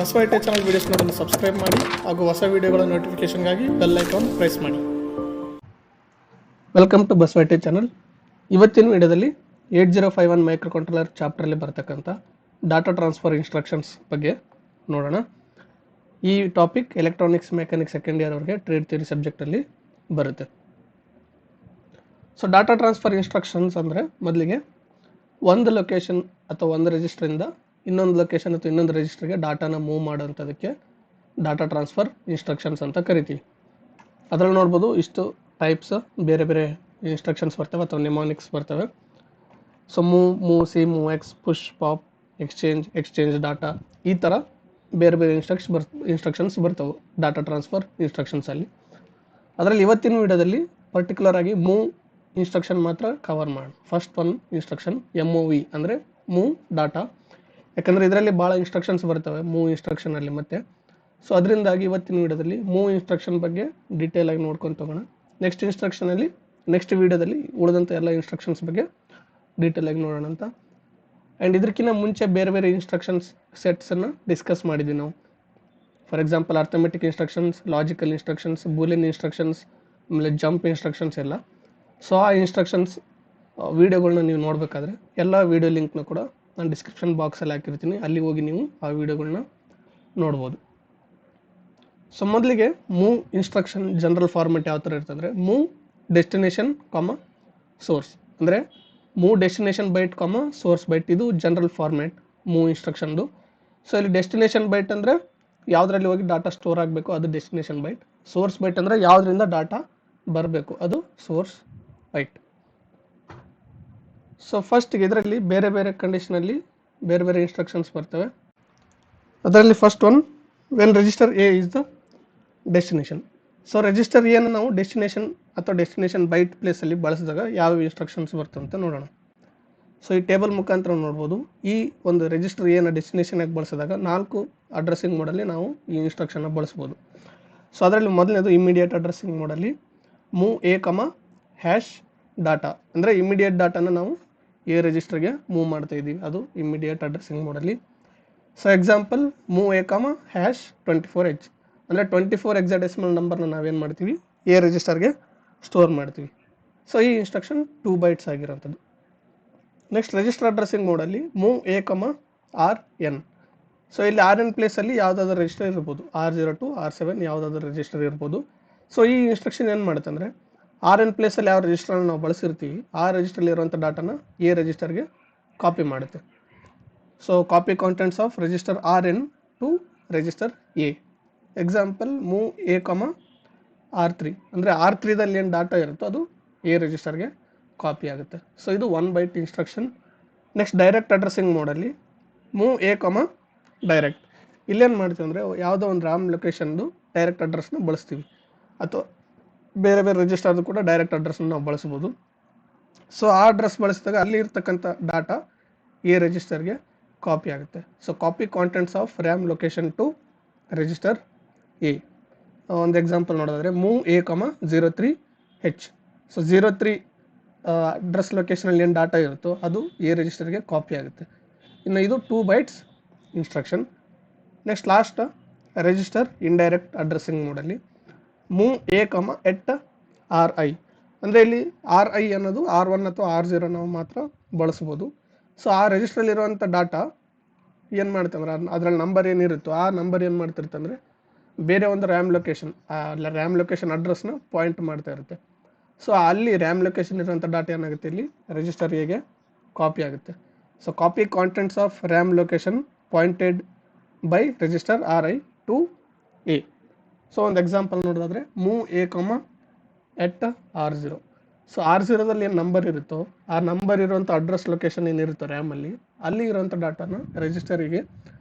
Basava I T channel videos ನೋಡಲು subscribe ಮಾಡಿ ಹಾಗೂ ಹೊಸ ವೀಡಿಯೋಗಳ ನೋಟಿಫಿಕೇಶನ್ಗಾಗಿ ಬೆಲ್ ಐಕಾನ್ ಪ್ರೆಸ್ ಮಾಡಿ. Welcome to Basava I T channel. ಇವತ್ತಿನ ವಿಡಿಯೋದಲ್ಲಿ 8051 ಮೈಕ್ರೋ ಕಂಟ್ರೋಲರ್ ಚಾಪ್ಟರಲ್ಲಿ ಬರ್ತಕ್ಕಂಥ ಡಾಟಾ ಟ್ರಾನ್ಸ್ಫರ್ ಇನ್ಸ್ಟ್ರಕ್ಷನ್ಸ್ ಬಗ್ಗೆ ನೋಡೋಣ. ಈ topic electronics mechanics second year ಅವರಿಗೆ ಟ್ರೇಡ್ ಥಿಯರಿ ಸಬ್ಜೆಕ್ಟಲ್ಲಿ ಬರುತ್ತೆ. ಸೊ ಡಾಟಾ ಟ್ರಾನ್ಸ್ಫರ್ ಇನ್ಸ್ಟ್ರಕ್ಷನ್ಸ್ ಅಂದರೆ ಮೊದಲಿಗೆ ಒಂದು ಲೊಕೇಶನ್ ಅಥವಾ ಒಂದು ರಿಜಿಸ್ಟ್ರಿಂದ ಇನ್ನೊಂದು ಲೊಕೇಶನ್ ಅಥವಾ ಇನ್ನೊಂದು ರಿಜಿಸ್ಟರ್ಗೆ ಡಾಟಾನ ಮೂವ್ ಮಾಡೋಂಥದಕ್ಕೆ ಡಾಟಾ ಟ್ರಾನ್ಸ್ಫರ್ ಇನ್ಸ್ಟ್ರಕ್ಷನ್ಸ್ ಅಂತ ಕರಿತೀವಿ. ಅದರಲ್ಲಿ ನೋಡ್ಬೋದು ಇಷ್ಟು ಟೈಪ್ಸ್ ಬೇರೆ ಬೇರೆ ಇನ್ಸ್ಟ್ರಕ್ಷನ್ಸ್ ಬರ್ತವೆ ಅಥವಾ ನಿಮಾನಿಕ್ಸ್ ಬರ್ತವೆ. So move C, move X, push, pop, exchange data, ಈ ಥರ ಬೇರೆ ಬೇರೆ ಇನ್ಸ್ಟ್ರಕ್ಷನ್ಸ್ ಬರ್ತವೆ ಡಾಟಾ ಟ್ರಾನ್ಸ್ಫರ್ ಇನ್ಸ್ಟ್ರಕ್ಷನ್ಸಲ್ಲಿ. ಅದರಲ್ಲಿ ಇವತ್ತಿನ ವಿಡಿಯೋದಲ್ಲಿ ಪರ್ಟಿಕ್ಯುಲರ್ ಆಗಿ ಮೂವ್ ಇನ್ಸ್ಟ್ರಕ್ಷನ್ ಮಾತ್ರ ಕವರ್ ಮಾಡೋಣ. ಫಸ್ಟ್ ಒನ್ ಇನ್ಸ್ಟ್ರಕ್ಷನ್ MOV ಅಂದರೆ ಮೂವ್ ಡಾಟಾ. ಯಾಕಂದರೆ ಇದರಲ್ಲಿ ಭಾಳ ಇನ್ಸ್ಟ್ರಕ್ಷನ್ಸ್ ಬರ್ತವೆ ಮೂವ್ ಇನ್ಸ್ಟ್ರಕ್ಷನಲ್ಲಿ ಮತ್ತೆ. ಸೊ ಅದರಿಂದಾಗಿ ಇವತ್ತಿನ ವಿಡಿಯೋದಲ್ಲಿ ಮೂವ್ ಇನ್ಸ್ಟ್ರಕ್ಷನ್ ಬಗ್ಗೆ ಡೀಟೇಲ್ ಆಗಿ ನೋಡ್ಕೊಂಡು ತಗೋಣ. ನೆಕ್ಸ್ಟ್ ವಿಡಿಯೋದಲ್ಲಿ ಉಳಿದಂಥ ಎಲ್ಲ ಇನ್ಸ್ಟ್ರಕ್ಷನ್ಸ್ ಬಗ್ಗೆ ಡೀಟೇಲ್ ಆಗಿ ನೋಡೋಣ ಅಂತ. ಆ್ಯಂಡ್ ಇದಕ್ಕಿಂತ ಮುಂಚೆ ಬೇರೆ ಬೇರೆ ಇನ್ಸ್ಟ್ರಕ್ಷನ್ಸ್ ಸೆಟ್ಸನ್ನು ಡಿಸ್ಕಸ್ ಮಾಡಿದ್ವಿ ನಾವು. For example arithmetic instructions, logical instructions, Boolean instructions, ಆಮೇಲೆ ಜಂಪ್ ಇನ್ಸ್ಟ್ರಕ್ಷನ್ಸ್ ಎಲ್ಲ. ಸೊ ಆ ಇನ್ಸ್ಟ್ರಕ್ಷನ್ಸ್ ವೀಡಿಯೋಗಳನ್ನ ನೀವು ನೋಡಬೇಕಾದ್ರೆ ಎಲ್ಲ ವೀಡಿಯೋ ಲಿಂಕ್ನ ಕೂಡ ನಾನು ಡಿಸ್ಕ್ರಿಪ್ಷನ್ ಬಾಕ್ಸಲ್ಲಿ ಹಾಕಿರ್ತೀನಿ, ಅಲ್ಲಿ ಹೋಗಿ ನೀವು ಆ ವೀಡಿಯೋಗಳನ್ನ ನೋಡ್ಬೋದು. ಸೊ ಮೊದಲಿಗೆ ಮೂವ್ ಇನ್ಸ್ಟ್ರಕ್ಷನ್ ಜನರಲ್ ಫಾರ್ಮೆಟ್ ಯಾವ ಥರ ಇರ್ತಂದರೆ ಮೂವ್ ಡೆಸ್ಟಿನೇಷನ್ ಸೋರ್ಸ್, ಅಂದರೆ move destination byte source byte, ಇದು ಜನರಲ್ ಫಾರ್ಮೆಟ್ ಮೂವ್ ಇನ್ಸ್ಟ್ರಕ್ಷನ್ದು. ಸೊ ಇಲ್ಲಿ ಡೆಸ್ಟಿನೇಷನ್ ಬೈಟ್ ಅಂದರೆ ಯಾವುದರಲ್ಲಿ ಹೋಗಿ ಡಾಟಾ ಸ್ಟೋರ್ ಆಗಬೇಕು ಅದು ಡೆಸ್ಟಿನೇಷನ್ ಬೈಟ್. ಸೋರ್ಸ್ ಬೈಟ್ ಅಂದರೆ ಯಾವುದರಿಂದ ಡಾಟಾ ಬರಬೇಕು ಅದು ಸೋರ್ಸ್ ಬೈಟ್. ಸೊ ಫಸ್ಟ್ಗೆ ಇದರಲ್ಲಿ ಬೇರೆ ಬೇರೆ ಕಂಡೀಷನಲ್ಲಿ ಬೇರೆ ಬೇರೆ ಇನ್ಸ್ಟ್ರಕ್ಷನ್ಸ್ ಬರ್ತವೆ. ಅದರಲ್ಲಿ first one when register A is the destination. So register ಎನ ನಾವು ಡೆಸ್ಟಿನೇಷನ್ ಅಥವಾ ಡೆಸ್ಟಿನೇಷನ್ ಬೈಟ್ ಪ್ಲೇಸಲ್ಲಿ ಬಳಸಿದಾಗ ಯಾವ ಇನ್ಸ್ಟ್ರಕ್ಷನ್ಸ್ ಬರ್ತವೆ ಅಂತ ನೋಡೋಣ. ಸೊ ಈ ಟೇಬಲ್ ಮುಖಾಂತರ ನೋಡ್ಬೋದು ಈ ಒಂದು ರಿಜಿಸ್ಟರ್ ಎನ ಡೆಸ್ಟಿನೇಷನಾಗಿ ಬಳಸಿದಾಗ 4 ಅಡ್ರೆಸ್ಸಿಂಗ್ ಮೋಡಲ್ಲಿ ನಾವು ಈ ಇನ್ಸ್ಟ್ರಕ್ಷನ್ನ ಬಳಸ್ಬೋದು. ಸೊ ಅದರಲ್ಲಿ ಮೊದಲನೇದು ಇಮಿಡಿಯೇಟ್ ಅಡ್ರೆಸ್ಸಿಂಗ್ ಮೋಡಲ್ಲಿ ಮೂವ್ ಎ ಹ್ಯಾಶ್ ಡಾಟಾ, ಅಂದರೆ ಇಮಿಡಿಯೇಟ್ ಡಾಟಾನ ನಾವು ಎ ರಿಜಿಸ್ಟರ್ಗೆ ಮೂವ್ ಮಾಡ್ತಾ ಇದ್ದೀವಿ, ಅದು ಇಮಿಡಿಯೇಟ್ ಅಡ್ರೆಸ್ಸಿಂಗ್ ಮೋಡಲ್ಲಿ. So example move A hash 24H ಅಂದರೆ 24 ಹೆಕ್ಸಾಡೆಸಿಮಲ್ ನಂಬರ್ನ ನಾವೇನು ಮಾಡ್ತೀವಿ ಎ ರಿಜಿಸ್ಟರ್ಗೆ ಸ್ಟೋರ್ ಮಾಡ್ತೀವಿ. ಸೊ ಈ ಇನ್ಸ್ಟ್ರಕ್ಷನ್ 2 ಬೈಟ್ಸ್ ಆಗಿರೋಂಥದ್ದು. ನೆಕ್ಸ್ಟ್ ರಿಜಿಸ್ಟರ್ ಅಡ್ರೆಸ್ಸಿಂಗ್ ಮೋಡಲ್ಲಿ ಮೂವ್ ಎ RN. ಸೊ ಇಲ್ಲಿ RN ಪ್ಲೇಸಲ್ಲಿ ಯಾವುದಾದ್ರೂ ರಿಜಿಸ್ಟರ್ ಇರ್ಬೋದು, R02 R7 ಯಾವುದಾದ್ರೂ ರಿಜಿಸ್ಟರ್ ಇರ್ಬೋದು. ಸೊ ಈ ಇನ್ಸ್ಟ್ರಕ್ಷನ್ ಏನು ಮಾಡುತ್ತೆ ಅಂದರೆ RN ಪ್ಲೇಸಲ್ಲಿ ಯಾವ ರಿಜಿಸ್ಟರ್ನ ನಾವು ಬಳಸಿರ್ತೀವಿ ಆ ರಿಜಿಸ್ಟರ್ಲಿ ಇರುವಂಥ ಡಾಟಾನ ಎ ರಿಜಿಸ್ಟರ್ಗೆ ಕಾಪಿ ಮಾಡುತ್ತೆ. So copy contents of register RN to register A. Example move A R3 ಅಂದರೆ R3ದಲ್ಲಿ ಏನು ಡಾಟಾ ಇರುತ್ತೋ ಅದು ಎ ರಿಜಿಸ್ಟರ್ಗೆ ಕಾಪಿ ಆಗುತ್ತೆ. ಸೊ ಇದು 1 byte instruction. Next direct addressing ಮೋಡಲ್ಲಿ ಮೂವ್ ಎ ಡೈರೆಕ್ಟ್. ಇಲ್ಲೇನು ಮಾಡ್ತೀವಿ ಅಂದರೆ ಯಾವುದೋ ಒಂದು RAM ಲೊಕೇಶನ್ದು ಡೈರೆಕ್ಟ್ ಅಡ್ರೆಸ್ನ ಬಳಸ್ತೀವಿ, ಅಥವಾ ಬೇರೆ ಬೇರೆ ರಿಜಿಸ್ಟರ್ದು ಕೂಡ ಡೈರೆಕ್ಟ್ ಅಡ್ರೆಸ್ನ ನಾವು ಬಳಸ್ಬೋದು. ಸೊ ಆ ಅಡ್ರೆಸ್ ಬಳಸಿದಾಗ ಅಲ್ಲಿ ಇರ್ತಕ್ಕಂಥ ಡಾಟಾ ಎ ರಿಜಿಸ್ಟರ್ಗೆ ಕಾಪಿ ಆಗುತ್ತೆ. So copy contents of RAM location to register A. ಒಂದು ಎಕ್ಸಾಂಪಲ್ ನೋಡೋದಾದರೆ move A 03H. So 03 address ಲೊಕೇಶನಲ್ಲಿ ಏನು ಡಾಟಾ ಇರುತ್ತೋ ಅದು ಎ ರಿಜಿಸ್ಟರ್ಗೆ ಕಾಪಿ ಆಗುತ್ತೆ. ಇನ್ನು ಇದು 2 bytes instruction. Next last register indirect addressing ಮೋಡಲ್ಲಿ ಮೂವ್ ಎ RI. ಅಂದರೆ ಇಲ್ಲಿ RI ಅನ್ನೋದು R1 ಅಥವಾ R0 ನಾವು ಮಾತ್ರ ಬಳಸ್ಬೋದು. ಸೊ ಆ ರಿಜಿಸ್ಟ್ರಲ್ಲಿರುವಂಥ ಡಾಟಾ ಏನು ಮಾಡ್ತಂದ್ರೆ ಅದರಲ್ಲಿ ನಂಬರ್ ಏನಿರುತ್ತೋ ಆ ನಂಬರ್ ಏನು ಮಾಡ್ತಿರ್ತಂದರೆ ಬೇರೆ ಒಂದು RAM ಲೊಕೇಶನ್ ಅಡ್ರೆಸ್ನ ಪಾಯಿಂಟ್ ಮಾಡ್ತಾ ಇರುತ್ತೆ. ಸೊ ಅಲ್ಲಿ RAM ಲೊಕೇಶನ್ ಇರುವಂಥ ಡಾಟಾ ಏನಾಗುತ್ತೆ ಇಲ್ಲಿ ರಿಜಿಸ್ಟರ್ ಎಗೆ ಕಾಪಿ ಆಗುತ್ತೆ. So copy contents of RAM location pointed by register RI to A. So ಒಂದು ಎಕ್ಸಾಂಪಲ್ ನೋಡೋದಾದರೆ ಮೂವ್ ಎ R0. ಸೊ R0ದಲ್ಲಿ ಏನು ನಂಬರ್ ಇರುತ್ತೋ ಆ ನಂಬರ್ ಇರುವಂಥ ಅಡ್ರೆಸ್ ಲೊಕೇಶನ್ ಏನಿರುತ್ತೋ ರ್ಯಾಮಲ್ಲಿ ಅಲ್ಲಿ ಇರುವಂಥ ಡಾಟಾನ ರಿಜಿಸ್ಟರಿಗೆ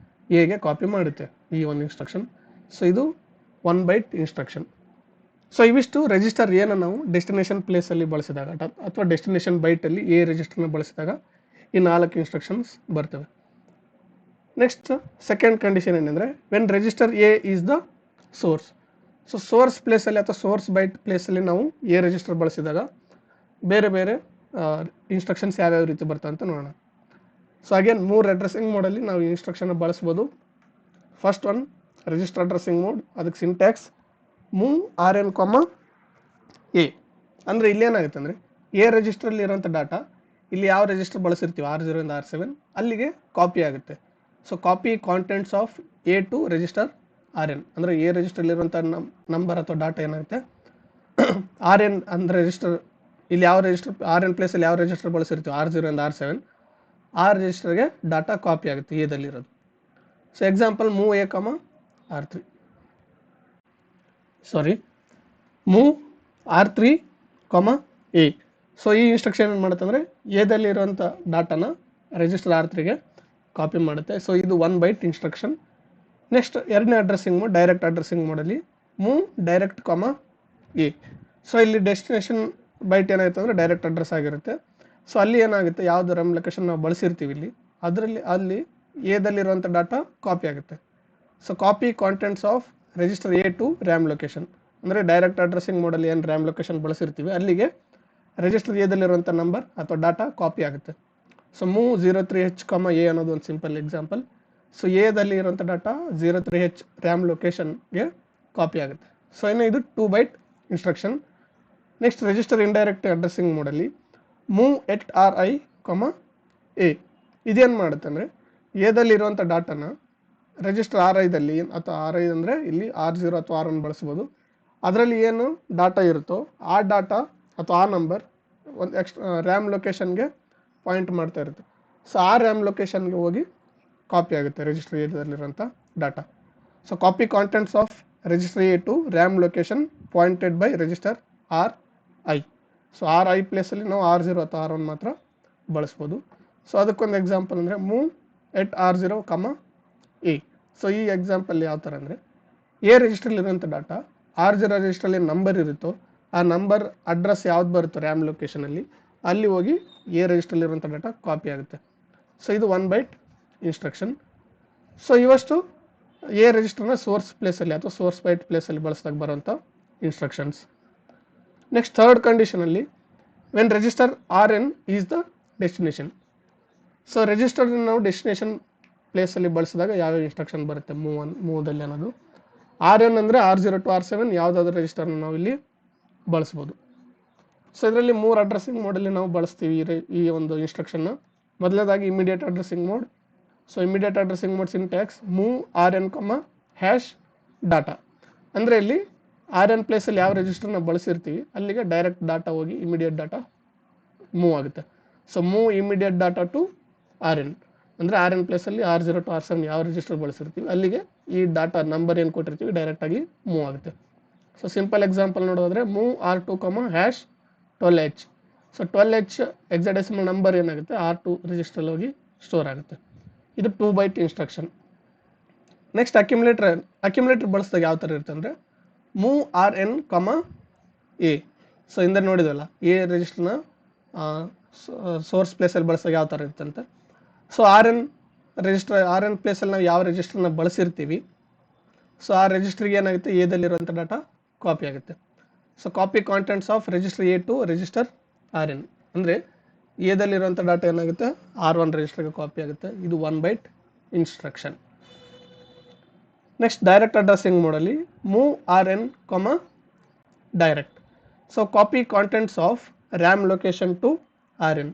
ಎಗೆ ಕಾಪಿ ಮಾಡುತ್ತೆ ಈ ಒಂದು ಇನ್ಸ್ಟ್ರಕ್ಷನ್. ಸೊ ಇದು 1 ಬೈಟ್ ಇನ್ಸ್ಟ್ರಕ್ಷನ್. ಸೊ ಇವಿಷ್ಟು ರಿಜಿಸ್ಟರ್ ಎನ ನಾವು ಡೆಸ್ಟಿನೇಷನ್ ಪ್ಲೇಸಲ್ಲಿ ಬಳಸಿದಾಗ ಅಥವಾ ಡೆಸ್ಟಿನೇಷನ್ ಬೈಟಲ್ಲಿ ಎ ರಿಜಿಸ್ಟರ್ನ ಬಳಸಿದಾಗ ಈ 4 ಇನ್ಸ್ಟ್ರಕ್ಷನ್ಸ್ ಬರ್ತವೆ. ನೆಕ್ಸ್ಟ್ ಸೆಕೆಂಡ್ ಕಂಡೀಷನ್ ಏನಂದರೆ when register A is the source. So source ಪ್ಲೇಸಲ್ಲಿ ಅಥವಾ ಸೋರ್ಸ್ ಬೈಟ್ ಪ್ಲೇಸಲ್ಲಿ ನಾವು ಎ ರಿಜಿಸ್ಟರ್ ಬಳಸಿದಾಗ ಬೇರೆ ಬೇರೆ ಇನ್ಸ್ಟ್ರಕ್ಷನ್ಸ್ ಯಾವ್ಯಾವ ರೀತಿ ಬರ್ತವೆ ಅಂತ ನೋಡೋಣ. ಸೊ ಅಗೇನ್ 3 ಅಡ್ರೆಸ್ಸಿಂಗ್ ಮೋಡಲ್ಲಿ ನಾವು ಈ ಇನ್ಸ್ಟ್ರಕ್ಷನ್ನ ಬಳಸ್ಬೋದು. First one register addressing mode, ಅದಕ್ಕೆ ಸಿಂಟ್ಯಾಕ್ಸ್ ಮೂವ್ ಆರ್ ಎನ್ ಕಾಮ ಎ. ಅಂದರೆ ಇಲ್ಲಿ ಏನಾಗುತ್ತೆ ಅಂದರೆ ಎ ರಿಜಿಸ್ಟ್ರಲ್ಲಿ ಇರೋಂಥ ಡಾಟಾ ಇಲ್ಲಿ ಯಾವ ರಿಜಿಸ್ಟರ್ ಬಳಸಿರ್ತೀವಿ R0 ಇಂದ R7 ಅಲ್ಲಿಗೆ ಕಾಪಿ ಆಗುತ್ತೆ. So copy contents of A to register RN, ಅಂದರೆ ಎ ರಿಜಿಸ್ಟ್ರಲ್ಲಿರುವಂಥ ನಂಬರ್ ಅಥವಾ ಡಾಟಾ ಏನಾಗುತ್ತೆ RN ಅಂದರೆ ರಿಜಿಸ್ಟರ್ ಇಲ್ಲಿ ಯಾವ ರಿಜಿಸ್ಟರ್ RN ಪ್ಲೇಸಲ್ಲಿ ಯಾವ ರಿಜಿಸ್ಟರ್ ಬಳಸಿರ್ತೀವಿ R0 ಇಂದ R7 ಆ ರಿಜಿಸ್ಟರ್ಗೆ ಡಾಟಾ ಕಾಪಿ ಆಗುತ್ತೆ ಎದಲ್ಲಿರೋದು. ಸೊ ಎಕ್ಸಾಂಪಲ್ ಮೂವ್ ಎ ಕಮ R3 ಮೂವ್ R3 ಕಾಮ ಎ. ಸೊ ಈ ಇನ್ಸ್ಟ್ರಕ್ಷನ್ ಏನು ಮಾಡುತ್ತೆ ಅಂದರೆ ಎದಲ್ಲಿರುವಂಥ ಡಾಟಾನ ರಿಜಿಸ್ಟರ್ R3ಗೆ ಕಾಪಿ ಮಾಡುತ್ತೆ. ಸೊ ಇದು 1 ಬೈಟ್ ಇನ್ಸ್ಟ್ರಕ್ಷನ್. ನೆಕ್ಸ್ಟ್ ಎರಡನೇ ಅಡ್ರೆಸ್ಸಿಂಗ್ ಮೋಡ್ ಡೈರೆಕ್ಟ್ ಅಡ್ರೆಸ್ಸಿಂಗ್ ಮೋಡಲ್ಲಿ move direct comma A. So ಇಲ್ಲಿ ಡೆಸ್ಟಿನೇಷನ್ ಬೈಟ್ ಏನಾಗುತ್ತೆ ಅಂದರೆ ಡೈರೆಕ್ಟ್ ಅಡ್ರೆಸ್ ಆಗಿರುತ್ತೆ. ಸೊ ಅಲ್ಲಿ ಏನಾಗುತ್ತೆ ಯಾವುದು ರ್ಯಾಮ್ ಲೊಕೇಶನ್ ನಾವು ಬಳಸಿರ್ತೀವಿ ಇಲ್ಲಿ ಅಲ್ಲಿ ಎದಲ್ಲಿರುವಂಥ ಡಾಟಾ ಕಾಪಿ ಆಗುತ್ತೆ. So copy contents of register A to RAM location, ಅಂದರೆ ಡೈರೆಕ್ಟ್ ಅಡ್ರೆಸ್ಸಿಂಗ್ ಮೋಡಲ್ಲಿ ಏನು ರ್ಯಾಮ್ ಲೊಕೇಶನ್ ಬಳಸಿರ್ತೀವಿ ಅಲ್ಲಿಗೆ ರಿಜಿಸ್ಟರ್ ಎದಲ್ಲಿರುವಂಥ ನಂಬರ್ ಅಥವಾ ಡಾಟಾ ಕಾಪಿ ಆಗುತ್ತೆ. ಸೊ ಮೂವ್ 03H, ಎ ಅನ್ನೋದು ಒಂದು ಸಿಂಪಲ್ ಎಕ್ಸಾಂಪಲ್. ಸೊ ಎದಲ್ಲಿ ಇರುವಂಥ ಡಾಟಾ 03H ರ್ಯಾಮ್ ಲೊಕೇಶನ್ಗೆ ಕಾಪಿ ಆಗುತ್ತೆ. ಸೊ ಇನ್ನು ಇದು 2 byte instruction. Next register indirect addressing ಮೋಡಲ್ಲಿ ಮೂವ್ ಎಟ್ RI, ಎ. ಇದೇನು ಮಾಡುತ್ತೆ ಅಂದರೆ ಎದಲ್ಲಿರುವಂಥ ಡಾಟಾನ ರಿಜಿಸ್ಟರ್ RIದಲ್ಲಿ ಅಥವಾ RI ಅಂದರೆ ಇಲ್ಲಿ R0 ಅಥವಾ R1 ಬಳಸ್ಬೋದು. ಅದರಲ್ಲಿ ಏನು ಡಾಟಾ ಇರುತ್ತೋ ಆ ಡಾಟಾ ಅಥವಾ ಆ ನಂಬರ್ ಒಂದು ರ್ಯಾಮ್ ಲೊಕೇಶನ್ಗೆ ಪಾಯಿಂಟ್ ಮಾಡ್ತಾ ಇರುತ್ತೆ. ಸೊ ಆ ರ್ಯಾಮ್ ಲೊಕೇಶನ್ಗೆ ಹೋಗಿ ಕಾಪಿ ಆಗುತ್ತೆ ರಿಜಿಸ್ಟರ್ ಎದಲ್ಲಿರುವಂಥ data. So copy contents of register A to RAM location pointed by register RI. So RI ಪ್ಲೇಸಲ್ಲಿ ನಾವು R0 ಅಥವಾ R1 ಮಾತ್ರ ಬಳಸ್ಬೋದು. ಸೊ ಅದಕ್ಕೊಂದು ಎಕ್ಸಾಂಪಲ್ ಅಂದರೆ move at R0, A. So ಈ ಎಕ್ಸಾಂಪಲ್ ಯಾವ ಥರ ಅಂದರೆ ಎ ರಿಜಿಸ್ಟ್ರಲ್ಲಿರುವಂಥ ಡಾಟಾ R0 ರಿಜಿಸ್ಟ್ರಲ್ಲಿ ನಂಬರ್ ಇರುತ್ತೋ ಆ ನಂಬರ್ ಅಡ್ರೆಸ್ ಯಾವ್ದು ಬರುತ್ತೋ ರ್ಯಾಮ್ ಲೊಕೇಶನಲ್ಲಿ ಅಲ್ಲಿ ಹೋಗಿ ಎ ರಿಜಿಸ್ಟ್ರಲ್ಲಿರುವಂಥ ಡಾಟಾ ಕಾಪಿ ಆಗುತ್ತೆ. ಸೊ ಇದು 1 ಬೈಟ್ ಇನ್ಸ್ಟ್ರಕ್ಷನ್. ಸೊ ಇವಷ್ಟು ಎ ರಿಜಿಸ್ಟರ್ನ ಸೋರ್ಸ್ ಪ್ಲೇಸಲ್ಲಿ ಅಥವಾ ಸೋರ್ಸ್ ಬೈಟ್ ಪ್ಲೇಸಲ್ಲಿ ಬಳಸಿದಾಗ ಬರುವಂಥ ಇನ್ಸ್ಟ್ರಕ್ಷನ್ಸ್. ನೆಕ್ಸ್ಟ್ ಥರ್ಡ್ ಕಂಡೀಷನಲ್ಲಿ when register RN is the destination. So register ನಾವು ಡೆಸ್ಟಿನೇಷನ್ ಪ್ಲೇಸಲ್ಲಿ ಬಳಸಿದಾಗ ಯಾವ್ಯಾವ ಇನ್ಸ್ಟ್ರಕ್ಷನ್ ಬರುತ್ತೆ ಮೂವದಲ್ಲಿ ಅನ್ನೋದು. RN ಅಂದರೆ R0 to R7 ಯಾವುದಾದ್ರೂ ರಿಜಿಸ್ಟರ್ನ ನಾವು ಇಲ್ಲಿ ಬಳಸ್ಬೋದು. ಸೊ ಇದರಲ್ಲಿ 3 ಅಡ್ರೆಸ್ಸಿಂಗ್ ಮೋಡಲ್ಲಿ ನಾವು ಬಳಸ್ತೀವಿ ಈ ಒಂದು ಇನ್ಸ್ಟ್ರಕ್ಷನ್ನ. ಮೊದಲನೇದಾಗಿ immediate addressing mode. So immediate addressing mode syntax move RN, data. ಅಂದರೆ ಇಲ್ಲಿ RN ಪ್ಲೇಸಲ್ಲಿ ಯಾವ ರಿಜಿಸ್ಟರ್ನ ಬಳಸಿರ್ತೀವಿ ಅಲ್ಲಿಗೆ ಡೈರೆಕ್ಟ್ ಡಾಟಾ ಹೋಗಿ ಇಮಿಡಿಯೇಟ್ ಡಾಟಾ ಮೂವ್ ಆಗುತ್ತೆ. So move immediate data to RN ಅಂದರೆ RN ಪ್ಲೇಸಲ್ಲಿ R0 to R7 ಯಾವ ರಿಜಿಸ್ಟರ್ ಬಳಸಿರ್ತೀವಿ ಅಲ್ಲಿಗೆ ಈ ಡಾಟಾ ನಂಬರ್ ಏನು ಕೊಟ್ಟಿರ್ತೀವಿ ಡೈರೆಕ್ಟಾಗಿ ಮೂವ್ ಆಗುತ್ತೆ. ಸೊ ಸಿಂಪಲ್ ಎಕ್ಸಾಂಪಲ್ ನೋಡೋದಾದರೆ move R2, 12H. So 12H hexadecimal number ಏನಾಗುತ್ತೆ R2 ರಿಜಿಸ್ಟ್ರಲ್ಲಿ ಹೋಗಿ ಸ್ಟೋರ್ ಆಗುತ್ತೆ. ಇದು 2 ಬೈಟ್ ಇನ್ಸ್ಟ್ರಕ್ಷನ್. ನೆಕ್ಸ್ಟ್ ಅಕ್ಯುಮುಲೇಟರ್ ಬಳಸಿದಾಗ ಯಾವ ಥರ ಇರುತ್ತೆ ಅಂದರೆ ಮೂವ್ RN, ಎ. ಸೊ ಹಿಂದೆ ನೋಡಿದ್ವಲ್ಲ ಎ ರಿಜಿಸ್ಟರ್ನ ಸೋರ್ಸ್ ಪ್ಲೇಸಲ್ಲಿ ಬಳಸಿದಾಗ ಯಾವ ಥರ ಇರುತ್ತೆ. ಸೊ RN ಪ್ಲೇಸಲ್ಲಿ ನಾವು ಯಾವ ರಿಜಿಸ್ಟರ್ನ ಬಳಸಿರ್ತೀವಿ ಸೊ ಆ ರಿಜಿಸ್ಟ್ರಿಗೆ ಏನಾಗುತ್ತೆ ಎದಲ್ಲಿರುವಂಥ ಡಾಟಾ ಕಾಪಿ ಆಗುತ್ತೆ. So copy contents of register A to register RN ಅಂದರೆ ಎದಲ್ಲಿರುವಂಥ ಡಾಟಾ ಏನಾಗುತ್ತೆ R1 ರಿಜಿಸ್ಟರ್ಗೆ ಕಾಪಿ ಆಗುತ್ತೆ. ಇದು 1 byte instruction. Next direct addressing ಮೋಡಲ್ಲಿ move RN, direct. So copy contents of RAM location to RN.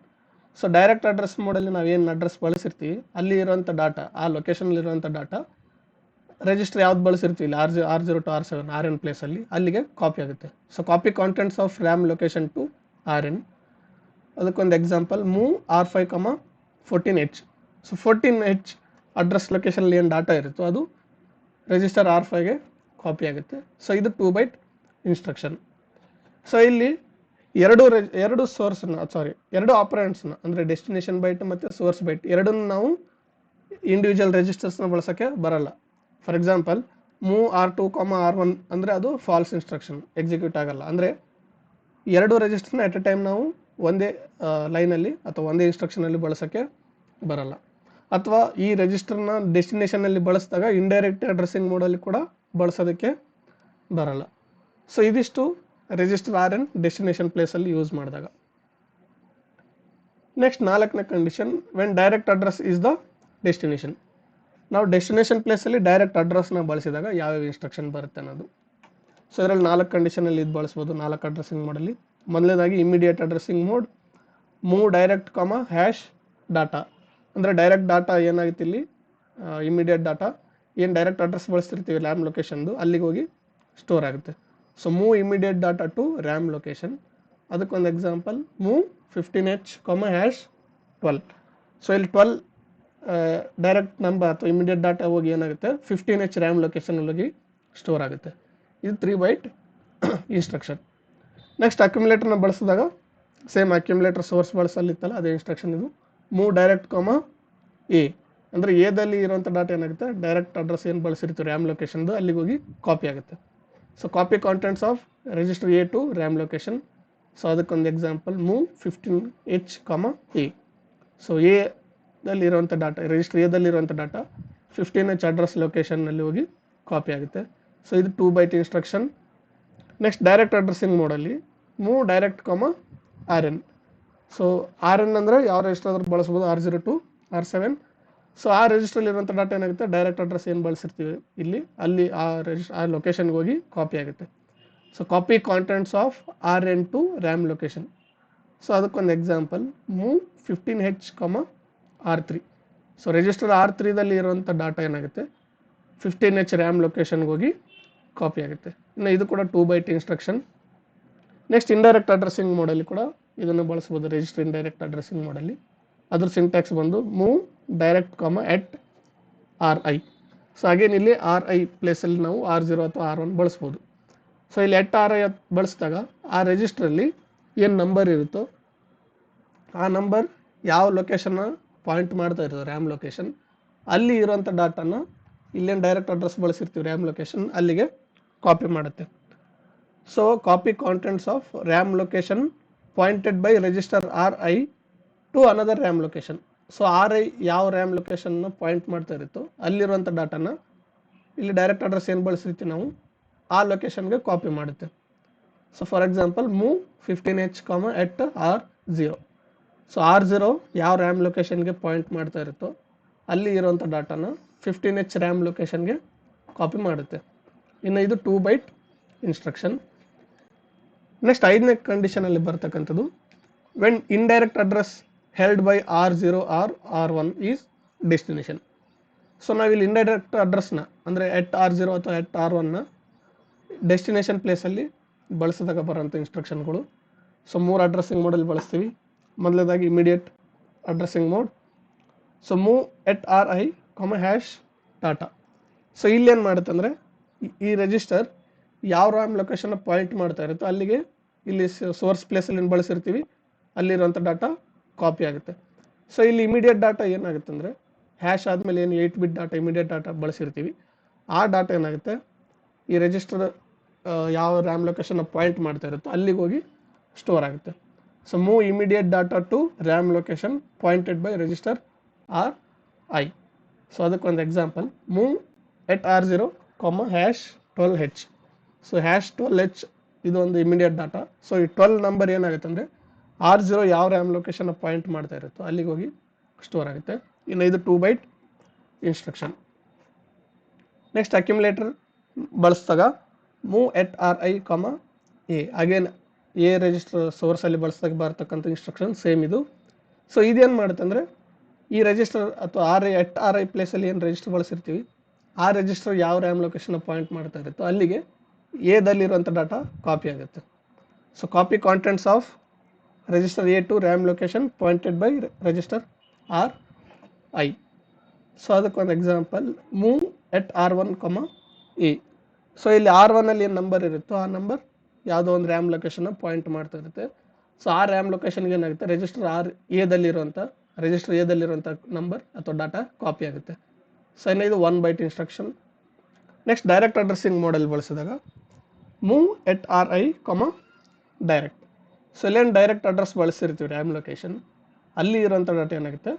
So direct address ಮೋಡಲ್ಲಿ ನಾವು ಏನು address ಬಳಸಿರ್ತೀವಿ ಅಲ್ಲಿ ಇರುವಂಥ ಡಾಟಾ ಆ ಲೊಕೇಶನಲ್ಲಿರುವಂಥ ಡಾಟಾ ರಿಜಿಸ್ಟರ್ ಯಾವ್ದು ಬಳಸಿರ್ತೀವಿ R0 to R7 RN ಪ್ಲೇಸಲ್ಲಿ ಅಲ್ಲಿಗೆ ಕಾಪಿ ಆಗುತ್ತೆ. So copy contents of RAM location to RN. ಅದಕ್ಕೊಂದು ಎಕ್ಸಾಂಪಲ್ ಮೂವ್ R5, 14H. ಸೊ 14H ಅಡ್ರೆಸ್ ಲೊಕೇಶನಲ್ಲಿ ಏನು ಡಾಟಾ ಇರುತ್ತೋ ಅದು ರಿಜಿಸ್ಟರ್ R5ಗೆ ಕಾಪಿ ಆಗುತ್ತೆ. ಸೊ ಇದು 2 ಬೈಟ್ ಇನ್ಸ್ಟ್ರಕ್ಷನ್. ಸೊ ಇಲ್ಲಿ ಎರಡು ಆಪರೆಂಟ್ಸ್ನ ಅಂದರೆ ಡೆಸ್ಟಿನೇಷನ್ ಬೈಟ್ ಮತ್ತು ಸೋರ್ಸ್ ಬೈಟ್ ಎರಡನ್ನು ನಾವು ಇಂಡಿವಿಜುವಲ್ ರಿಜಿಸ್ಟರ್ಸ್ನ ಬಳಸೋಕ್ಕೆ ಬರಲ್ಲ. For example move R2, R1 ಅಂದರೆ ಅದು ಫಾಲ್ಸ್ ಇನ್ಸ್ಟ್ರಕ್ಷನ್ ಎಕ್ಸಿಕ್ಯೂಟ್ ಆಗಲ್ಲ. ಅಂದರೆ ಎರಡು ರಿಜಿಸ್ಟರ್ನ ಎಟ್ ಎ ಟೈಮ್ ನಾವು ಒಂದೇ ಲೈನಲ್ಲಿ ಅಥವಾ ಒಂದೇ ಇನ್ಸ್ಟ್ರಕ್ಷನಲ್ಲಿ ಬಳಸೋಕ್ಕೆ ಬರಲ್ಲ. ಅಥವಾ ಈ ರಿಜಿಸ್ಟರ್ನ ಡೆಸ್ಟಿನೇಷನಲ್ಲಿ ಬಳಸಿದಾಗ ಇಂಡೈರೆಕ್ಟ್ ಅಡ್ರೆಸ್ಸಿಂಗ್ ಮೋಡಲ್ಲಿ ಕೂಡ ಬಳಸೋದಕ್ಕೆ ಬರಲ್ಲ. ಸೊ ಇದಿಷ್ಟು ರಿಜಿಸ್ಟರ್ RN ಡೆಸ್ಟಿನೇಷನ್ ಪ್ಲೇಸಲ್ಲಿ ಯೂಸ್ ಮಾಡಿದಾಗ. ನೆಕ್ಸ್ಟ್ 4ನೇ condition when direct address is the destination. ನಾವು ಡೆಸ್ಟಿನೇಷನ್ ಪ್ಲೇಸಲ್ಲಿ ಡೈರೆಕ್ಟ್ ಅಡ್ರೆಸ್ನ ಬಳಸಿದಾಗ ಯಾವ್ಯಾವ ಇನ್ಸ್ಟ್ರಕ್ಷನ್ ಬರುತ್ತೆ ಅನ್ನೋದು. ಸೊ ಇದರಲ್ಲಿ 4 ಕಂಡೀಷನಲ್ಲಿ ಇದು ಬಳಸ್ಬೋದು, 4 ಅಡ್ರೆಸ್ಸಿಂಗ್ ಮೋಡಲ್ಲಿ. ಮೊದಲನೇದಾಗಿ immediate addressing mode, move direct hash data. ಅಂದರೆ ಡೈರೆಕ್ಟ್ ಡಾಟಾ ಏನಾಗುತ್ತೆ ಇಲ್ಲಿ, ಇಮಿಡಿಯೇಟ್ ಡಾಟಾ ಏನು ಡೈರೆಕ್ಟ್ ಅಡ್ರೆಸ್ ಬಳಸ್ತಿರ್ತೀವಿ ರ್ಯಾಮ್ ಲೊಕೇಶನ್ದು ಅಲ್ಲಿಗೆ ಹೋಗಿ ಸ್ಟೋರ್ ಆಗುತ್ತೆ. So move immediate data to RAM location. ಅದಕ್ಕೊಂದು example move 15H, hash 12. So ಇಲ್ಲಿ 12 ಡೈರೆಕ್ಟ್ ನಂಬರ್ ಅಥವಾ ಇಮಿಡಿಯೇಟ್ ಡಾಟಾ ಹೋಗಿ ಏನಾಗುತ್ತೆ 15H ರ್ಯಾಮ್ ಲೊಕೇಶನಲ್ಲಿ ಹೋಗಿ ಸ್ಟೋರ್ ಆಗುತ್ತೆ. ಇದು 3 ಬೈಟ್ ಇನ್ಸ್ಟ್ರಕ್ಷನ್. ನೆಕ್ಸ್ಟ್ ಅಕ್ಯುಮುಲೇಟರ್ನ ಬಳಸಿದಾಗ ಸೇಮ್ ಅಕ್ಯುಮುಲೇಟರ್ ಸೋರ್ಸ್ ಬಳಸಲಿತ್ತಲ್ಲ ಅದೇ ಇನ್ಸ್ಟ್ರಕ್ಷನ್ ಇದು. ಮೂವ್ ಡೈರೆಕ್ಟ್ ಎ ಅಂದರೆ ಎದಲ್ಲಿ ಇರುವಂಥ ಡಾಟಾ ಏನಾಗುತ್ತೆ ಡೈರೆಕ್ಟ್ ಅಡ್ರೆಸ್ ಏನು ಬಳಸಿರ್ತೀವಿ ರ್ಯಾಮ್ ಲೊಕೇಶನ್ದು ಅಲ್ಲಿಗೆ ಹೋಗಿ ಕಾಪಿ ಆಗುತ್ತೆ. So copy contents of register A to RAM location. So ಅದಕ್ಕೊಂದು example move 15H, A. So ಎದಲ್ಲಿ ಇರುವಂಥ ಡಾಟಾ ರಿಜಿಸ್ಟರ್ ಎದಲ್ಲಿರುವಂಥ ಡಾಟಾ 15H ಅಡ್ರೆಸ್ ಲೊಕೇಶನ್ನಲ್ಲಿ ಹೋಗಿ ಕಾಪಿ ಆಗುತ್ತೆ. ಸೊ ಇದು 2 byte instruction. Next direct addressing ಮೋಡಲ್ಲಿ move direct RN. So RN ಅಂದರೆ ಯಾವ ರಿಜಿಸ್ಟರ್ ಆದ್ರೂ ಬಳಸ್ಬೋದು, R0 to R7. ಸೊ ಆ ರಿಜಿಸ್ಟ್ರಲ್ಲಿ ಇರುವಂಥ ಡಾಟಾ ಏನಾಗುತ್ತೆ ಡೈರೆಕ್ಟ್ ಅಡ್ರೆಸ್ ಏನು ಬಳಸಿರ್ತೀವಿ ಇಲ್ಲಿ ಅಲ್ಲಿ ಆ ಲೊಕೇಶನ್ಗೆ ಹೋಗಿ ಕಾಪಿ ಆಗುತ್ತೆ. So copy contents of RN to RAM location. So ಅದಕ್ಕೊಂದು example move 15H, R3. So register R3ದಲ್ಲಿ ಇರುವಂಥ ಡಾಟಾ ಏನಾಗುತ್ತೆ 15H ರ್ಯಾಮ್ ಲೊಕೇಶನ್ಗೆ ಹೋಗಿ ಕಾಪಿ ಆಗುತ್ತೆ. ಇನ್ನು ಇದು ಕೂಡ 2 byte instruction. Next indirect addressing ಮೋಡಲ್ಲಿ ಕೂಡ ಇದನ್ನು ಬಳಸ್ಬೋದು, ರಿಜಿಸ್ಟರ್ ಇಂಡೈರೆಕ್ಟ್ ಅಡ್ರೆಸ್ಸಿಂಗ್ ಮೋಡಲ್ಲಿ. ಅದ್ರ ಸಿಂಟ್ಯಾಕ್ಸ್ ಬಂದು ಮೂವ್ ಡೈರೆಕ್ಟ್ ಎಟ್ RI. ಸೊ ಅಗೇನ್ ಇಲ್ಲಿ RI ಪ್ಲೇಸಲ್ಲಿ ನಾವು R0 ಅಥವಾ R1 ಬಳಸ್ಬೋದು. ಸೊ ಇಲ್ಲಿ ಎಟ್ RI ಬಳಸಿದಾಗ ಆ ರಿಜಿಸ್ಟ್ರಲ್ಲಿ ಏನು ನಂಬರ್ ಇರುತ್ತೋ ಆ ನಂಬರ್ ಯಾವ ಲೊಕೇಶನ್ನ ಪಾಯಿಂಟ್ ಮಾಡ್ತಾ ಇರೋದು ರ್ಯಾಮ್ ಲೊಕೇಶನ್ ಅಲ್ಲಿ ಇರೋಂಥ ಡಾಟಾನ ಇಲ್ಲೇನು ಡೈರೆಕ್ಟ್ ಅಡ್ರೆಸ್ ಬಳಸಿರ್ತೀವಿ ರ್ಯಾಮ್ ಲೊಕೇಶನ್ ಅಲ್ಲಿಗೆ ಕಾಪಿ ಮಾಡುತ್ತೆ. So copy contents of RAM location pointed by register RI to another RAM location. So RI ಯಾವ ರ್ಯಾಮ್ ಲೊಕೇಶನ್ನ ಪಾಯಿಂಟ್ ಮಾಡ್ತಾ ಇರುತ್ತೋ ಅಲ್ಲಿರುವಂಥ ಡಾಟಾನ ಇಲ್ಲಿ ಡೈರೆಕ್ಟ್ ಅಡ್ರೆಸ್ ಏನು ಬಳಸಿರ್ತೀವಿ ನಾವು ಆ ಲೊಕೇಶನ್ಗೆ ಕಾಪಿ ಮಾಡುತ್ತೆ. So for example move 15H, at R0. So R0 ಯಾವ ರ್ಯಾಮ್ ಲೊಕೇಶನ್ಗೆ ಪಾಯಿಂಟ್ ಮಾಡ್ತಾ ಇರುತ್ತೋ ಅಲ್ಲಿ ಇರುವಂಥ ಡಾಟಾನ 15H ರ್ಯಾಮ್ ಲೊಕೇಶನ್ಗೆ ಕಾಪಿ ಮಾಡುತ್ತೆ. ಇನ್ನು ಇದು 2 ಬೈಟ್ ಇನ್ಸ್ಟ್ರಕ್ಷನ್. ನೆಕ್ಸ್ಟ್ 5ನೇ ಕಂಡೀಷನಲ್ಲಿ ಬರ್ತಕ್ಕಂಥದ್ದು when indirect address held by R0 or R1 is destination. So ನಾವಿಲ್ಲಿ ಇಂಡೈರೆಕ್ಟ್ ಅಡ್ರೆಸ್ನ ಅಂದರೆ ಎಟ್ R0 ಅಥವಾ ಎಟ್ R1ನ ಡೆಸ್ಟಿನೇಷನ್ ಪ್ಲೇಸಲ್ಲಿ ಬಳಸಿದಾಗ ಬರೋಂಥ ಇನ್ಸ್ಟ್ರಕ್ಷನ್ಗಳು. ಸೊ 3 ಅಡ್ರೆಸ್ಸಿಂಗ್ ಮೋಡಲ್ಲಿ ಬಳಸ್ತೀವಿ. ಮೊದಲನೇದಾಗಿ immediate addressing mode. So move at RI, hash data. So ಇಲ್ಲೇನು ಮಾಡುತ್ತೆ ಅಂದರೆ ಈ ರಿಜಿಸ್ಟರ್ ಯಾವ ರ್ಯಾಮ್ ಲೊಕೇಶನ್ನ ಪಾಯಿಂಟ್ ಮಾಡ್ತಾ ಇರುತ್ತೋ ಅಲ್ಲಿಗೆ ಇಲ್ಲಿ ಸೋರ್ಸ್ ಪ್ಲೇಸಲ್ಲಿ ಏನು ಬಳಸಿರ್ತೀವಿ ಅಲ್ಲಿರುವಂಥ ಡಾಟಾ ಕಾಪಿ ಆಗುತ್ತೆ. ಸೊ ಇಲ್ಲಿ ಇಮಿಡಿಯೇಟ್ ಡಾಟಾ ಏನಾಗುತ್ತೆ ಅಂದರೆ ಹ್ಯಾಶ್ ಆದಮೇಲೆ ಏನು 8 ಬಿಟ್ ಡಾಟಾ ಇಮಿಡಿಯೇಟ್ ಡಾಟಾ ಬಳಸಿರ್ತೀವಿ ಆ ಡಾಟಾ ಏನಾಗುತ್ತೆ ಈ ರಿಜಿಸ್ಟರ್ ಯಾವ ರ್ಯಾಮ್ ಲೊಕೇಶನ್ನ ಪಾಯಿಂಟ್ ಮಾಡ್ತಾ ಇರುತ್ತೋ ಅಲ್ಲಿಗೆ ಹೋಗಿ ಸ್ಟೋರ್ ಆಗುತ್ತೆ. So move immediate data to RAM location pointed by register RI. So ಅದಕ್ಕೊಂದು example move at R0, hash 12H. So hash 12H ಇದು ಒಂದು ಇಮಿಡಿಯೇಟ್ ಡಾಟಾ. ಸೊ ಈ 12 ನಂಬರ್ ಏನಾಗುತ್ತೆ ಅಂದರೆ R0 ಯಾವ ರ್ಯಾಮ್ ಲೊಕೇಶನ್ನ ಪಾಯಿಂಟ್ ಮಾಡ್ತಾ ಇರುತ್ತೋ ಅಲ್ಲಿಗೆ ಹೋಗಿ ಸ್ಟೋರ್ ಆಗುತ್ತೆ. ಇನ್ನು ಇದು 2 ಬೈಟ್ ಇನ್ಸ್ಟ್ರಕ್ಷನ್. ನೆಕ್ಸ್ಟ್ ಅಕ್ಯುಮುಲೇಟರ್ ಬಳಸಿದಾಗ move at RI, A. Again A register ಸೋರ್ಸಲ್ಲಿ ಬಳಸಿದಾಗ ಬರ್ತಕ್ಕಂಥ ಇನ್ಸ್ಟ್ರಕ್ಷನ್ ಸೇಮ್ ಇದು. ಸೊ ಇದೇನು ಮಾಡುತ್ತೆ ಅಂದರೆ ಈ ರಿಜಿಸ್ಟರ್ ಅಥವಾ ಎಟ್ RI ಪ್ಲೇಸಲ್ಲಿ ಏನು ರಿಜಿಸ್ಟರ್ ಬಳಸಿರ್ತೀವಿ ಆ ರಿಜಿಸ್ಟರ್ ಯಾವ ರ್ಯಾಮ್ ಲೊಕೇಶನ್ನ ಪಾಯಿಂಟ್ ಮಾಡ್ತಾ ಇರುತ್ತೋ ಅಲ್ಲಿಗೆ ಎದಲ್ಲಿರುವಂಥ ಡಾಟಾ ಕಾಪಿ ಆಗುತ್ತೆ. So copy contents of register A to RAM location pointed by register RI. So ಅದಕ್ಕೊಂದು example move at R1, A. So ಇಲ್ಲಿ R1ಅಲ್ಲಿ ಏನು ನಂಬರ್ ಇರುತ್ತೋ ಆ ನಂಬರ್ ಯಾವುದೋ ಒಂದು ರ್ಯಾಮ್ ಲೊಕೇಶನ್ನ ಪಾಯಿಂಟ್ ಮಾಡ್ತಾ ಇರುತ್ತೆ. ಸೊ ಆ ರ್ಯಾಮ್ ಲೊಕೇಶನ್ಗೆ ಏನಾಗುತ್ತೆ ರಿಜಿಸ್ಟರ್ ರಿಜಿಸ್ಟರ್ ಎದಲ್ಲಿರುವಂಥ ನಂಬರ್ ಅಥವಾ ಡಾಟಾ ಕಾಪಿ ಆಗುತ್ತೆ. ಸೊ ಇದು 1 byte instruction. Next direct addressing ಮೋಡಲ್ಲಿ ಬಳಸಿದಾಗ move at RI, direct. So ಇಲ್ಲೇನು ಡೈರೆಕ್ಟ್ ಅಡ್ರೆಸ್ ಬಳಸಿರ್ತೀವಿ ರ್ಯಾಮ್ ಲೊಕೇಶನ್ ಅಲ್ಲಿ ಇರೋಂಥ ಡಾಟಾ ಏನಾಗುತ್ತೆ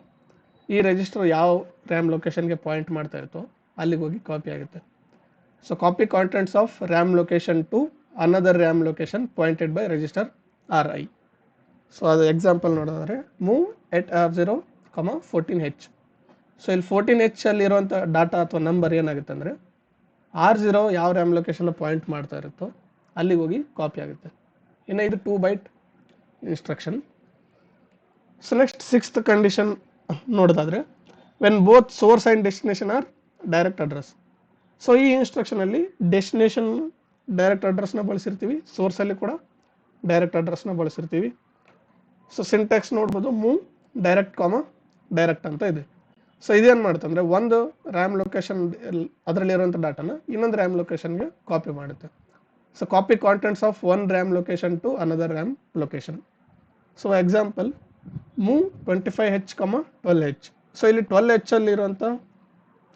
ಈ ರಿಜಿಸ್ಟರ್ ಯಾವ ರ್ಯಾಮ್ ಲೊಕೇಶನ್ಗೆ ಪಾಯಿಂಟ್ ಮಾಡ್ತಾ ಇರುತ್ತೋ ಅಲ್ಲಿಗೆ ಹೋಗಿ ಕಾಪಿ ಆಗುತ್ತೆ. So copy contents of RAM location to another RAM location pointed by register RI. So ಅದು ಎಕ್ಸಾಂಪಲ್ ನೋಡಿದ್ರೆ move at R0, 14H. So ಇಲ್ಲಿ 14H ಅಲ್ಲಿರುವಂಥ ಡಾಟಾ ಅಥವಾ ನಂಬರ್ ಏನಾಗುತ್ತೆ ಅಂದರೆ R0 ಯಾವ ರ್ಯಾಮ್ ಲೊಕೇಶನ್ ಪಾಯಿಂಟ್ ಮಾಡ್ತಾ ಇರುತ್ತೋ ಅಲ್ಲಿಗೆ ಹೋಗಿ ಕಾಪಿ ಆಗುತ್ತೆ. ಇನ್ನು ಇದು 2 byte instruction. So next 6th condition ನೋಡೋದಾದರೆ when both source and destination are direct address. So ಈ ಇನ್ಸ್ಟ್ರಕ್ಷನಲ್ಲಿ ಡೆಸ್ಟಿನೇಷನ್ ಡೈರೆಕ್ಟ್ ಅಡ್ರೆಸ್ನ ಬಳಸಿರ್ತೀವಿ, ಸೋರ್ಸಲ್ಲಿ ಕೂಡ ಡೈರೆಕ್ಟ್ ಅಡ್ರೆಸ್ನ ಬಳಸಿರ್ತೀವಿ. ಸೊ ಸಿಂಟ್ಯಾಕ್ಸ್ ನೋಡ್ಬೋದು, ಮೂವ್ ಡೈರೆಕ್ಟ್ ಡೈರೆಕ್ಟ್ ಅಂತ ಇದೆ. ಸೊ ಇದೇನು ಮಾಡುತ್ತಂದರೆ ಒಂದು ರ್ಯಾಮ್ ಲೊಕೇಶನ್ ಅದರಲ್ಲಿರುವಂಥ ಡಾಟಾನ ಇನ್ನೊಂದು ರ್ಯಾಮ್ ಲೊಕೇಶನ್ಗೆ ಕಾಪಿ ಮಾಡುತ್ತೆ. So copy contents of one RAM location to another RAM location. So example move 25H, 12H. So ಇಲ್ಲಿ 12H ಅಲ್ಲಿರುವಂಥ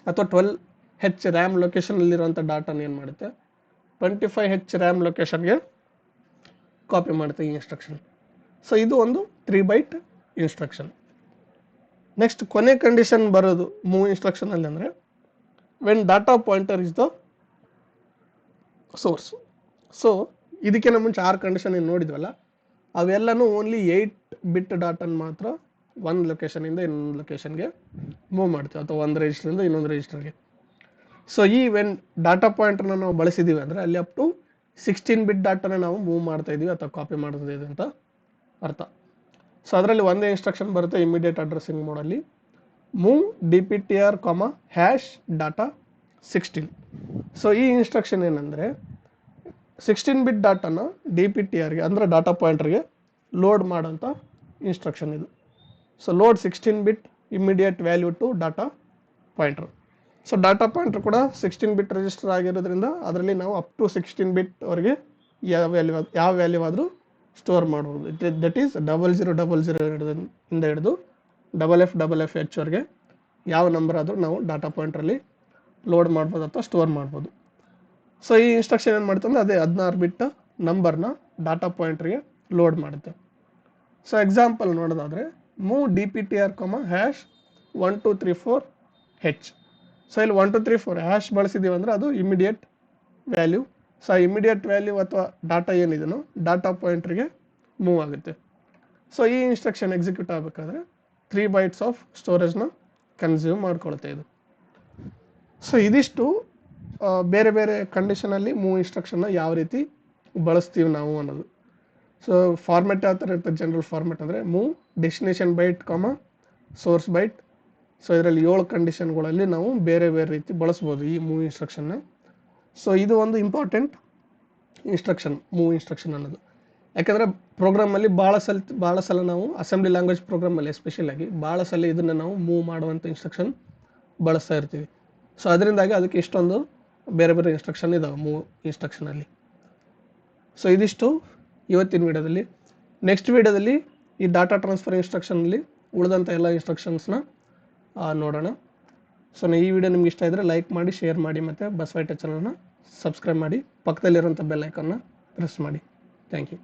ಅಥವಾ 12H ರ್ಯಾಮ್ ಲೊಕೇಶನಲ್ಲಿರುವಂಥ ಡಾಟಾನ ಏನು ಮಾಡುತ್ತೆ 25H ರ್ಯಾಮ್ ಲೊಕೇಶನ್ಗೆ ಕಾಪಿ ಮಾಡುತ್ತೆ ಈ ಇನ್ಸ್ಟ್ರಕ್ಷನ್. ಸೊ ಇದು ಒಂದು 3 ಬೈಟ್ ಇನ್ಸ್ಟ್ರಕ್ಷನ್. ನೆಕ್ಸ್ಟ್ ಕೊನೆ ಕಂಡೀಷನ್ ಬರೋದು ಮೂವ್ ಇನ್ಸ್ಟ್ರಕ್ಷನಲ್ಲಿ ಅಂದರೆ when data pointer is the source. So ಇದಕ್ಕಿಂತ ಮುಂಚೆ 6 ಕಂಡೀಷನ್ ಏನು ನೋಡಿದ್ವಲ್ಲ ಅವೆಲ್ಲನೂ ಓನ್ಲಿ 8 ಬಿಟ್ ಡಾಟನ್ ಮಾತ್ರ ಒಂದು ಲೊಕೇಶನಿಂದ ಇನ್ನೊಂದು ಲೊಕೇಶನ್ಗೆ ಮೂವ್ ಮಾಡ್ತೀವಿ ಅಥವಾ ಒಂದು ರಿಜಿಸ್ಟರಿಂದ ಇನ್ನೊಂದು ರಿಜಿಸ್ಟರ್ಗೆ. ಸೊ ಈ ವೆನ್ ಡಾಟಾ ಪಾಯಿಂಟರ್ನ ನಾವು ಬಳಸಿದ್ದೀವಿ ಅಂದರೆ ಅಲ್ಲಿ ಅಪ್ ಟು 16 ಬಿಟ್ ಡಾಟಾನ ನಾವು ಮೂವ್ ಮಾಡ್ತಾ ಇದ್ದೀವಿ ಅಥವಾ ಕಾಪಿ ಮಾಡ್ತಾ ಇದ್ದೀವಿ ಅಂತ ಅರ್ಥ. ಸೊ ಅದರಲ್ಲಿ ಒಂದೇ ಇನ್ಸ್ಟ್ರಕ್ಷನ್ ಬರುತ್ತೆ ಇಮಿಡಿಯೇಟ್ ಅಡ್ರೆಸ್ಸಿಂಗ್ ಮೋಡಲ್ಲಿ, move DPTR, hash data 16. So ಈ ಇನ್ಸ್ಟ್ರಕ್ಷನ್ ಏನಂದರೆ 16 ಬಿಟ್ ಡಾಟಾನ DPTRಗೆ ಅಂದರೆ ಡಾಟಾ ಪಾಯಿಂಟರ್ಗೆ ಲೋಡ್ ಮಾಡೋಂಥ ಇನ್ಸ್ಟ್ರಕ್ಷನ್ ಇದು. So load 16 bit immediate value to data pointer. So data pointer ಕೂಡ 16 ಬಿಟ್ ರಿಜಿಸ್ಟರ್ ಆಗಿರೋದ್ರಿಂದ ಅದರಲ್ಲಿ ನಾವು ಅಪ್ ಟು 16 ಬಿಟ್ವರೆಗೆ ಯಾವ ವ್ಯಾಲ್ಯೂ ಆದರೂ ಸ್ಟೋರ್ ಮಾಡ್ಬೋದು. ದಟ್ ಈಸ್ 0000 ಇಂದ ಹಿಡಿದು FFFH ವರೆಗೆ ಯಾವ ನಂಬರ್ ಆದರೂ ನಾವು ಡಾಟಾ ಪಾಯಿಂಟ್ರಲ್ಲಿ ಲೋಡ್ ಮಾಡ್ಬೋದು ಅಥವಾ ಸ್ಟೋರ್ ಮಾಡ್ಬೋದು. ಸೊ ಈ ಇನ್ಸ್ಟ್ರಕ್ಷನ್ ಏನು ಮಾಡುತ್ತೆ ಅಂದರೆ ಅದೇ 16 ಬಿಟ್ ನಂಬರ್ನ ಡಾಟಾ ಪಾಯಿಂಟ್ರಿಗೆ ಲೋಡ್ ಮಾಡುತ್ತೆ. ಸೊ ಎಕ್ಸಾಂಪಲ್ ನೋಡೋದಾದರೆ move DPTR, hash 1234H. So ಇಲ್ಲಿ 1234 ಹ್ಯಾಶ್ ಬಳಸಿದ್ದೀವಿ ಅಂದರೆ ಅದು immediate value. So immediate value ಅಥವಾ ಡಾಟಾ ಏನಿದೆಯೋ ಡಾಟಾ ಪಾಯಿಂಟ್ರಿಗೆ ಮೂವ್ ಆಗುತ್ತೆ. ಸೊ ಈ ಇನ್ಸ್ಟ್ರಕ್ಷನ್ ಎಕ್ಸಿಕ್ಯೂಟ್ ಆಗಬೇಕಾದ್ರೆ 3 ಬೈಟ್ಸ್ ಆಫ್ ಸ್ಟೋರೇಜ್ನ ಕನ್ಸ್ಯೂಮ್ ಮಾಡ್ಕೊಳುತ್ತೆ ಇದು. ಸೊ ಇದಿಷ್ಟು ಬೇರೆ ಬೇರೆ ಕಂಡೀಷನಲ್ಲಿ ಮೂವ್ ಇನ್ಸ್ಟ್ರಕ್ಷನ್ನ ಯಾವ ರೀತಿ ಬಳಸ್ತೀವಿ ನಾವು ಅನ್ನೋದು. ಸೊ ಫಾರ್ಮೆಟ್ ಯಾವ ಥರ ಇರ್ತದೆ ಜನರಲ್ ಫಾರ್ಮೆಟ್ ಅಂದರೆ move destination byte, source byte. So ಇದರಲ್ಲಿ 7 ಕಂಡೀಷನ್ಗಳಲ್ಲಿ ನಾವು ಬೇರೆ ಬೇರೆ ರೀತಿ ಬಳಸ್ಬೋದು ಈ ಮೂವ್ ಇನ್ಸ್ಟ್ರಕ್ಷನ್ನ. ಸೊ ಇದು ಒಂದು ಇಂಪಾರ್ಟೆಂಟ್ ಇನ್ಸ್ಟ್ರಕ್ಷನ್ ಮೂವ್ ಇನ್ಸ್ಟ್ರಕ್ಷನ್ ಅನ್ನೋದು. ಯಾಕಂದರೆ ಪ್ರೋಗ್ರಾಮಲ್ಲಿ ಭಾಳ ಸಲ ನಾವು ಅಸೆಂಬ್ಲಿ ಲ್ಯಾಂಗ್ವೇಜ್ ಪ್ರೋಗ್ರಾಮಲ್ಲಿ ಎಸ್ಪೆಷಲಾಗಿ ಭಾಳ ಸಲ ಇದನ್ನು ನಾವು ಮೂವ್ ಮಾಡುವಂಥ ಇನ್ಸ್ಟ್ರಕ್ಷನ್ ಬಳಸ್ತಾ ಇರ್ತೀವಿ. ಸೊ ಅದರಿಂದಾಗಿ ಅದಕ್ಕೆ ಇಷ್ಟೊಂದು ಬೇರೆ ಬೇರೆ ಇನ್ಸ್ಟ್ರಕ್ಷನ್ ಇದಾವೆ ಮೂವ್ ಇನ್ಸ್ಟ್ರಕ್ಷನಲ್ಲಿ. ಸೊ ಇದಿಷ್ಟು ಇವತ್ತಿನ ವಿಡಿಯೋದಲ್ಲಿ. ನೆಕ್ಸ್ಟ್ ವಿಡಿಯೋದಲ್ಲಿ ಈ ಡಾಟಾ ಟ್ರಾನ್ಸ್ಫರ್ ಇನ್ಸ್ಟ್ರಕ್ಷನಲ್ಲಿ ಉಳಿದಂಥ ಎಲ್ಲ ಇನ್ಸ್ಟ್ರಕ್ಷನ್ಸ್ನ ನೋಡೋಣ. ಸೊ ಈ ವಿಡಿಯೋ ನಿಮ್ಗೆ ಇಷ್ಟ ಇದ್ದರೆ ಲೈಕ್ ಮಾಡಿ, ಶೇರ್ ಮಾಡಿ ಮತ್ತು ಬಸವೈಟ ಚಾನಲ್ನ ಸಬ್ಸ್ಕ್ರೈಬ್ ಮಾಡಿ, ಪಕ್ಕದಲ್ಲಿರುವಂಥ ಬೆಲ್ ಐಕಾನ್ನ ಪ್ರೆಸ್ ಮಾಡಿ. Thank you.